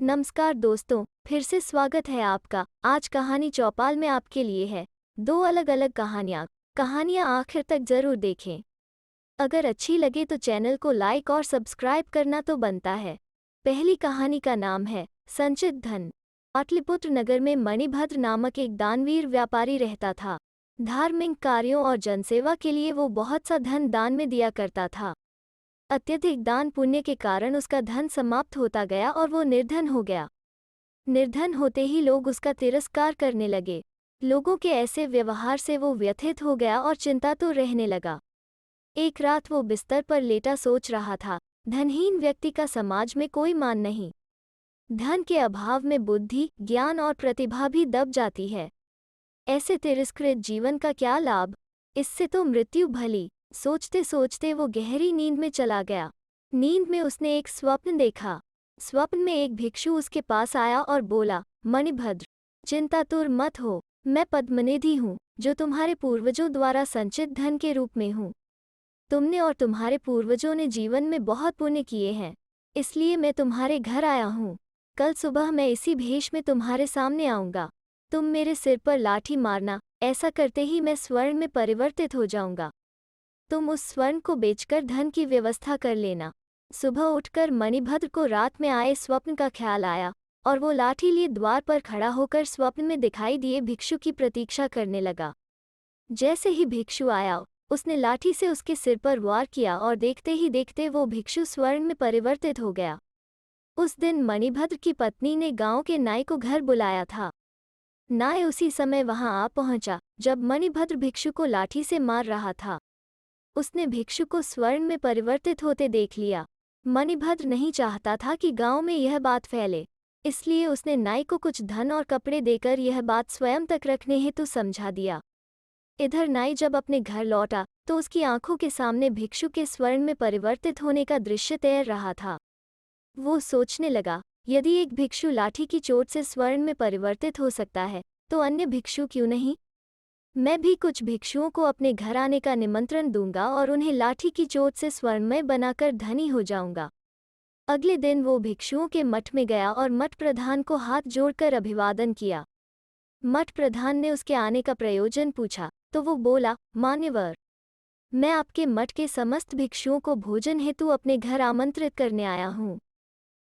नमस्कार दोस्तों, फिर से स्वागत है आपका। आज कहानी चौपाल में आपके लिए है दो अलग अलग कहानियाँ आखिर तक जरूर देखें। अगर अच्छी लगे तो चैनल को लाइक और सब्सक्राइब करना तो बनता है। पहली कहानी का नाम है संचित धन। पाटलिपुत्र नगर में मणिभद्र नामक एक दानवीर व्यापारी रहता था। धार्मिक कार्यों और जनसेवा के लिए वो बहुत सा धन दान में दिया करता था। अत्यधिक दान पुण्य के कारण उसका धन समाप्त होता गया और वो निर्धन हो गया। निर्धन होते ही लोग उसका तिरस्कार करने लगे। लोगों के ऐसे व्यवहार से वो व्यथित हो गया और चिंता तो रहने लगा। एक रात वो बिस्तर पर लेटा सोच रहा था, धनहीन व्यक्ति का समाज में कोई मान नहीं। धन के अभाव में बुद्धि, ज्ञान और प्रतिभा भी दब जाती है। ऐसे तिरस्कृत जीवन का क्या लाभ, इससे तो मृत्यु भली। सोचते सोचते वो गहरी नींद में चला गया। नींद में उसने एक स्वप्न देखा। स्वप्न में एक भिक्षु उसके पास आया और बोला, मणिभद्र, चिंतातुर मत हो, मैं पद्मनिधि हूँ, जो तुम्हारे पूर्वजों द्वारा संचित धन के रूप में हूँ। तुमने और तुम्हारे पूर्वजों ने जीवन में बहुत पुण्य किए हैं, इसलिए मैं तुम्हारे घर आया हूँ। कल सुबह मैं इसी भेष में तुम्हारे सामने आऊँगा। तुम मेरे सिर पर लाठी मारना, ऐसा करते ही मैं स्वर्ण में परिवर्तित हो जाऊँगा। तुम उस स्वर्ण को बेचकर धन की व्यवस्था कर लेना। सुबह उठकर मणिभद्र को रात में आए स्वप्न का ख्याल आया और वो लाठी लिए द्वार पर खड़ा होकर स्वप्न में दिखाई दिए भिक्षु की प्रतीक्षा करने लगा। जैसे ही भिक्षु आया, उसने लाठी से उसके सिर पर वार किया और देखते ही देखते वो भिक्षु स्वर्ण में परिवर्तित हो गया। उस दिन मणिभद्र की पत्नी ने गांव के नाई को घर बुलाया था। नाई उसी समय वहां आ पहुंचा जब मणिभद्र भिक्षु को लाठी से मार रहा था। उसने भिक्षु को स्वर्ण में परिवर्तित होते देख लिया। मणिभद्र नहीं चाहता था कि गांव में यह बात फैले, इसलिए उसने नाई को कुछ धन और कपड़े देकर यह बात स्वयं तक रखने हेतु समझा दिया। इधर नाई जब अपने घर लौटा तो उसकी आंखों के सामने भिक्षु के स्वर्ण में परिवर्तित होने का दृश्य तैर रहा था। वो सोचने लगा, यदि एक भिक्षु लाठी की चोट से स्वर्ण में परिवर्तित हो सकता है, तो अन्य भिक्षु क्यों नहीं? मैं भी कुछ भिक्षुओं को अपने घर आने का निमंत्रण दूंगा और उन्हें लाठी की चोट से स्वर्णमय बनाकर धनी हो जाऊंगा। अगले दिन वो भिक्षुओं के मठ में गया और मठ प्रधान को हाथ जोड़कर अभिवादन किया। मठ प्रधान ने उसके आने का प्रयोजन पूछा तो वो बोला, मान्यवर, मैं आपके मठ के समस्त भिक्षुओं को भोजन हेतु अपने घर आमंत्रित करने आया हूँ।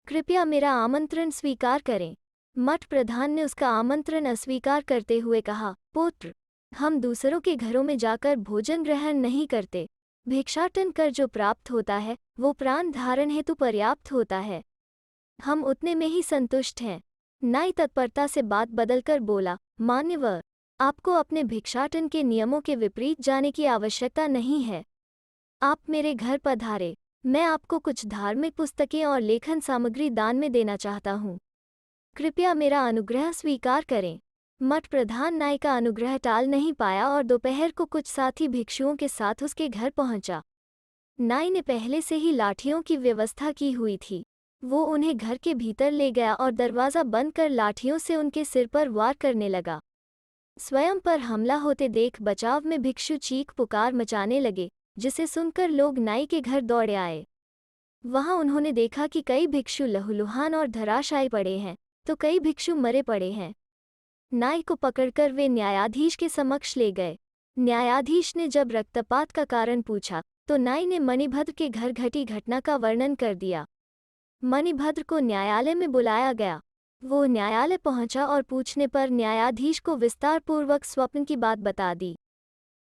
कृपया मेरा आमंत्रण स्वीकार करें। मठ प्रधान ने उसका आमंत्रण अस्वीकार करते हुए कहा, पुत्र, हम दूसरों के घरों में जाकर भोजन ग्रहण नहीं करते। भिक्षाटन कर जो प्राप्त होता है वो प्राण धारण हेतु पर्याप्त होता है। हम उतने में ही संतुष्ट हैं। नाई तत्परता से बात बदलकर बोला, मान्यवर, आपको अपने भिक्षाटन के नियमों के विपरीत जाने की आवश्यकता नहीं है। आप मेरे घर पधारे, मैं आपको कुछ धार्मिक पुस्तकें और लेखन सामग्री दान में देना चाहता हूँ। कृपया मेरा अनुग्रह स्वीकार करें। मठ प्रधान नाई का अनुग्रह टाल नहीं पाया और दोपहर को कुछ साथी भिक्षुओं के साथ उसके घर पहुंचा। नाई ने पहले से ही लाठियों की व्यवस्था की हुई थी। वो उन्हें घर के भीतर ले गया और दरवाज़ा बंद कर लाठियों से उनके सिर पर वार करने लगा। स्वयं पर हमला होते देख बचाव में भिक्षु चीख पुकार मचाने लगे, जिसे सुनकर लोग नाई के घर दौड़े आए। वहां उन्होंने देखा कि कई भिक्षु लहूलुहान और धराशायी पड़े हैं, तो कई भिक्षु मरे पड़े हैं। नाई को पकड़कर वे न्यायाधीश के समक्ष ले गए। न्यायाधीश ने जब रक्तपात का कारण पूछा तो नाई ने मणिभद्र के घर घटी घटना का वर्णन कर दिया। मणिभद्र को न्यायालय में बुलाया गया। वो न्यायालय पहुंचा और पूछने पर न्यायाधीश को विस्तारपूर्वक स्वप्न की बात बता दी।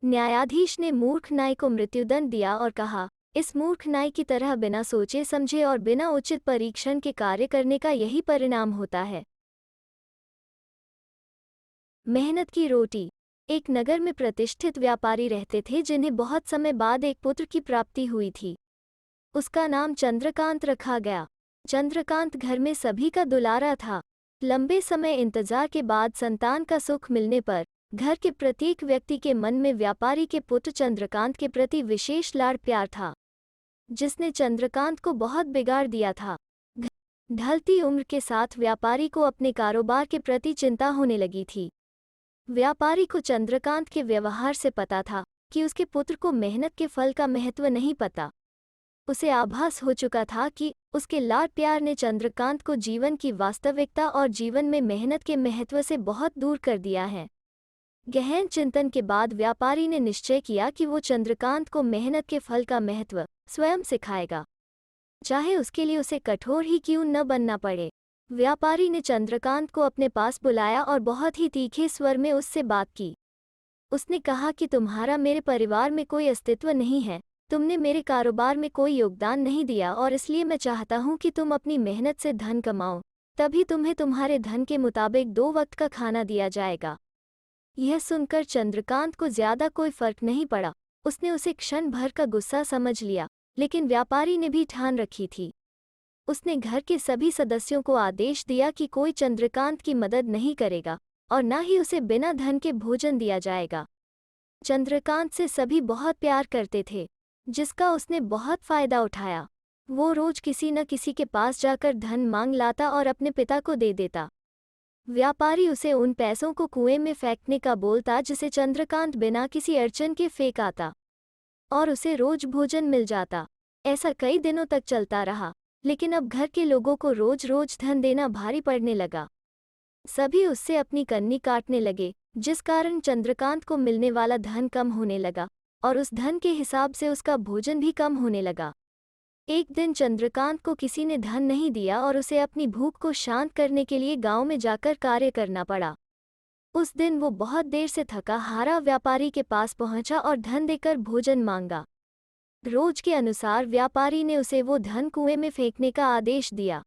न्यायाधीश ने मूर्ख नाई को मृत्युदंड दिया और कहा, इस मूर्ख नाई की तरह बिना सोचे समझे और बिना उचित परीक्षण के कार्य करने का यही परिणाम होता है। मेहनत की रोटी। एक नगर में प्रतिष्ठित व्यापारी रहते थे जिन्हें बहुत समय बाद एक पुत्र की प्राप्ति हुई थी। उसका नाम चंद्रकांत रखा गया। चंद्रकांत घर में सभी का दुलारा था। लंबे समय इंतजार के बाद संतान का सुख मिलने पर घर के प्रत्येक व्यक्ति के मन में व्यापारी के पुत्र चंद्रकांत के प्रति विशेष लाड़ प्यार था, जिसने चंद्रकांत को बहुत बिगाड़ दिया था। ढलती उम्र के साथ व्यापारी को अपने कारोबार के प्रति चिंता होने लगी थी। व्यापारी को चंद्रकांत के व्यवहार से पता था कि उसके पुत्र को मेहनत के फल का महत्व नहीं पता। उसे आभास हो चुका था कि उसके लाड प्यार ने चंद्रकांत को जीवन की वास्तविकता और जीवन में मेहनत के महत्व से बहुत दूर कर दिया है। गहन चिंतन के बाद व्यापारी ने निश्चय किया कि वो चंद्रकांत को मेहनत के फल का महत्व स्वयं सिखाएगा, चाहे उसके लिए उसे कठोर ही क्यों न बनना पड़े। व्यापारी ने चंद्रकांत को अपने पास बुलाया और बहुत ही तीखे स्वर में उससे बात की। उसने कहा कि तुम्हारा मेरे परिवार में कोई अस्तित्व नहीं है, तुमने मेरे कारोबार में कोई योगदान नहीं दिया और इसलिए मैं चाहता हूँ कि तुम अपनी मेहनत से धन कमाओ, तभी तुम्हें तुम्हारे धन के मुताबिक 2 वक्त का खाना दिया जाएगा। यह सुनकर चंद्रकांत को ज्यादा कोई फर्क नहीं पड़ा। उसने उसे क्षण भर का गुस्सा समझ लिया, लेकिन व्यापारी ने भी ठान रखी थी। उसने घर के सभी सदस्यों को आदेश दिया कि कोई चंद्रकांत की मदद नहीं करेगा और न ही उसे बिना धन के भोजन दिया जाएगा। चंद्रकांत से सभी बहुत प्यार करते थे, जिसका उसने बहुत फायदा उठाया। वो रोज किसी न किसी के पास जाकर धन मांग लाता और अपने पिता को दे देता। व्यापारी उसे उन पैसों को कुएं में फेंकने का बोलता जिसे चंद्रकांत बिना किसी अड़चन के फेंक आता, और उसे रोज भोजन मिल जाता। ऐसा कई दिनों तक चलता रहा, लेकिन अब घर के लोगों को रोज रोज धन देना भारी पड़ने लगा। सभी उससे अपनी कन्नी काटने लगे, जिस कारण चंद्रकांत को मिलने वाला धन कम होने लगा और उस धन के हिसाब से उसका भोजन भी कम होने लगा। एक दिन चंद्रकांत को किसी ने धन नहीं दिया और उसे अपनी भूख को शांत करने के लिए गांव में जाकर कार्य करना पड़ा। उस दिन वो बहुत देर से थका हारा व्यापारी के पास पहुंचा और धन देकर भोजन मांगा। रोज के अनुसार व्यापारी ने उसे वो धन कुएं में फेंकने का आदेश दिया,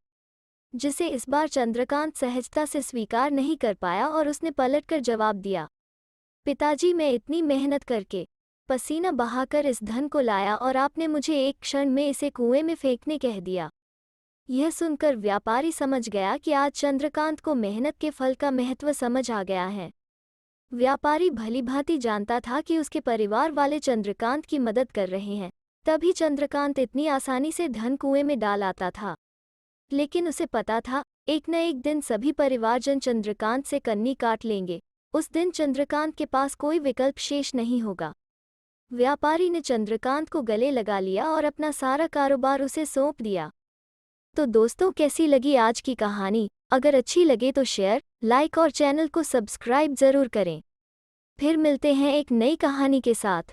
जिसे इस बार चंद्रकांत सहजता से स्वीकार नहीं कर पाया और उसने पलटकर जवाब दिया, पिताजी, मैं इतनी मेहनत करके पसीना बहाकर इस धन को लाया और आपने मुझे एक क्षण में इसे कुएं में फेंकने कह दिया। यह सुनकर व्यापारी समझ गया कि आज चंद्रकांत को मेहनत के फल का महत्व समझ आ गया है। व्यापारी भलीभांति जानता था कि उसके परिवार वाले चंद्रकांत की मदद कर रहे हैं, तभी चंद्रकांत इतनी आसानी से धन कुएं में डाल आता था। लेकिन उसे पता था, एक न एक दिन सभी परिवारजन चंद्रकांत से कन्नी काट लेंगे। उस दिन चंद्रकांत के पास कोई विकल्प शेष नहीं होगा। व्यापारी ने चंद्रकांत को गले लगा लिया और अपना सारा कारोबार उसे सौंप दिया। तो दोस्तों, कैसी लगी आज की कहानी? अगर अच्छी लगे तो शेयर, लाइक और चैनल को सब्सक्राइब जरूर करें। फिर मिलते हैं एक नई कहानी के साथ।